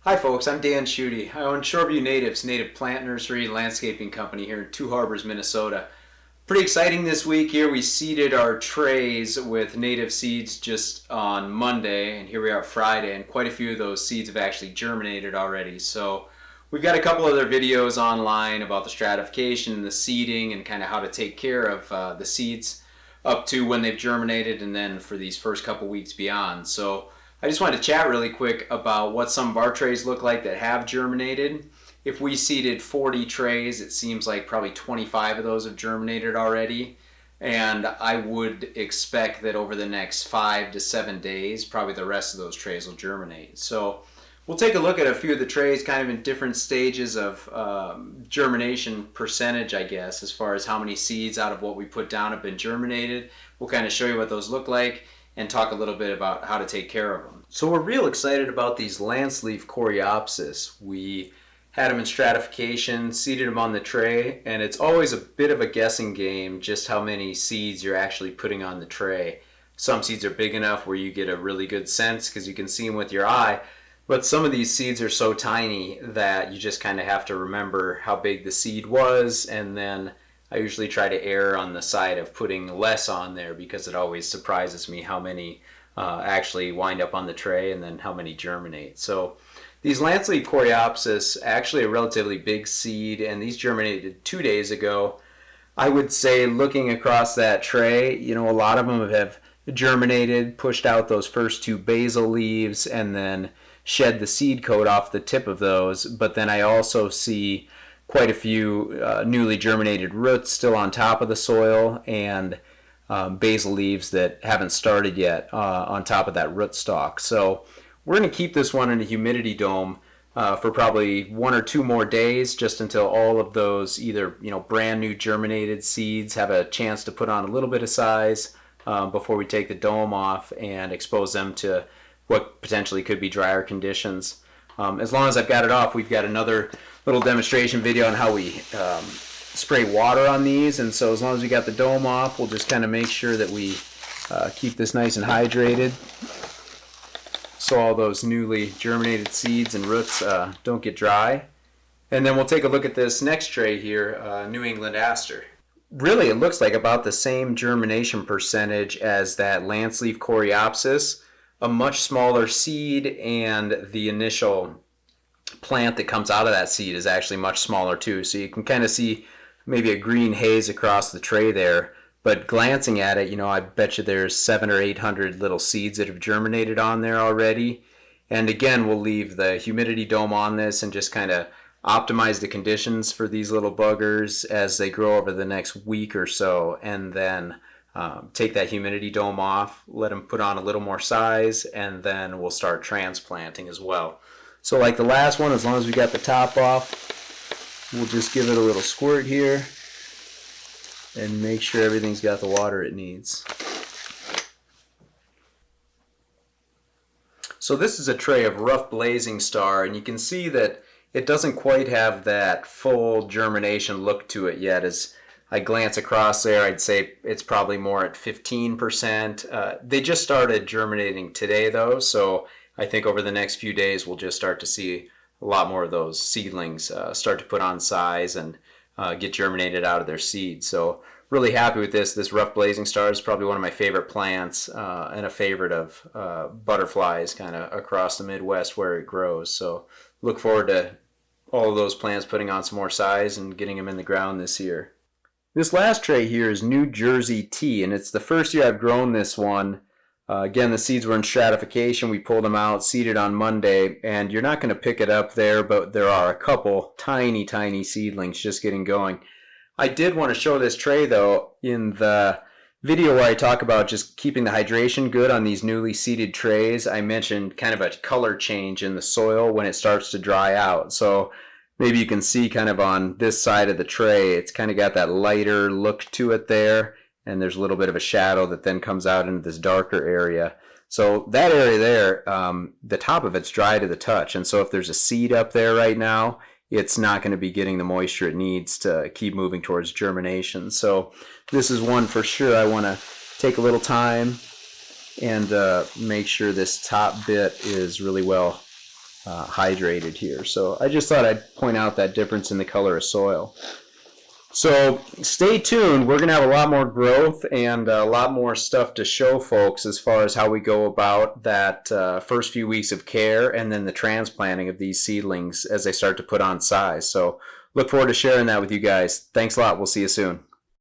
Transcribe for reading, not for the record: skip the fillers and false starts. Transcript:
Hi folks, I'm Dan Schutte. I own Shoreview Natives, native plant nursery and landscaping company here in Two Harbors, Minnesota. Pretty exciting this week here. We seeded our trays with native seeds just on Monday, and here we are Friday, and quite a few of those seeds have actually germinated already. So we've got a couple other videos online about the stratification and the seeding and kind of how to take care of the seeds up to when they've germinated and then for these first couple weeks beyond. So I just wanted to chat really quick about what some of our trays look like that have germinated. If we seeded 40 trays, it seems like probably 25 of those have germinated already. And I would expect that over the next 5 to 7 days, probably the rest of those trays will germinate. So we'll take a look at a few of the trays kind of in different stages of germination percentage, I guess, as far as how many seeds out of what we put down have been germinated. We'll kind of show you what those look like and talk a little bit about how to take care of them. So we're real excited about these Lansley Coreopsis. We had them in stratification, seeded them on the tray, and it's always a bit of a guessing game just how many seeds you're actually putting on the tray. Some seeds are big enough where you get a really good sense because you can see them with your eye, but some of these seeds are so tiny that you just kind of have to remember how big the seed was, and then I usually try to err on the side of putting less on there because it always surprises me how many actually wind up on the tray and then how many germinate. So these Lansley Coreopsis, actually a relatively big seed, and these germinated 2 days ago. I would say looking across that tray, a lot of them have germinated, pushed out those first 2 basal leaves, and then shed the seed coat off the tip of those. But then I also see quite a few newly germinated roots still on top of the soil, and basal leaves that haven't started yet on top of that rootstock. So we're going to keep this one in a humidity dome for probably 1 or 2 more days, just until all of those either brand new germinated seeds have a chance to put on a little bit of size before we take the dome off and expose them to what potentially could be drier conditions. As long as I've got it off, we've got another little demonstration video on how we spray water on these, and so as long as we got the dome off, we'll just kind of make sure that we keep this nice and hydrated so all those newly germinated seeds and roots don't get dry. And then we'll take a look at this next tray here, New England Aster. Really, it looks like about the same germination percentage as that Lansley Coreopsis, a much smaller seed, and the initial plant that comes out of that seed is actually much smaller too. So you can kind of see maybe a green haze across the tray there. But glancing at it, I bet you there's 700 or 800 little seeds that have germinated on there already. And again, we'll leave the humidity dome on this and just kind of optimize the conditions for these little buggers as they grow over the next week or so, and then take that humidity dome off, let them put on a little more size, and then we'll start transplanting as well. So like the last one, as long as we got the top off, we'll just give it a little squirt here and make sure everything's got the water it needs. So this is a tray of rough blazing star, and you can see that it doesn't quite have that full germination look to it yet. As I glance across there, I'd say it's probably more at 15%. They just started germinating today though, so I think over the next few days we'll just start to see a lot more of those seedlings start to put on size and get germinated out of their seed. So really happy with this. This rough blazing star is probably one of my favorite plants and a favorite of butterflies kind of across the Midwest where it grows. So look forward to all of those plants putting on some more size and getting them in the ground this year. This last tray here is New Jersey tea, and it's the first year I've grown this one. Again, the seeds were in stratification. We pulled them out, seeded on Monday, and you're not going to pick it up there, but there are a couple tiny, tiny seedlings just getting going. I did want to show this tray, though, in the video where I talk about just keeping the hydration good on these newly seeded trays. I mentioned kind of a color change in the soil when it starts to dry out. So maybe you can see kind of on this side of the tray, it's kind of got that lighter look to it there. And there's a little bit of a shadow that then comes out into this darker area. So that area there, the top of it's dry to the touch. And so if there's a seed up there right now, it's not going to be getting the moisture it needs to keep moving towards germination. So this is one for sure I want to take a little time and make sure this top bit is really well hydrated here. So I just thought I'd point out that difference in the color of soil. So stay tuned. We're going to have a lot more growth and a lot more stuff to show folks as far as how we go about that first few weeks of care and then the transplanting of these seedlings as they start to put on size. So look forward to sharing that with you guys. Thanks a lot. We'll see you soon.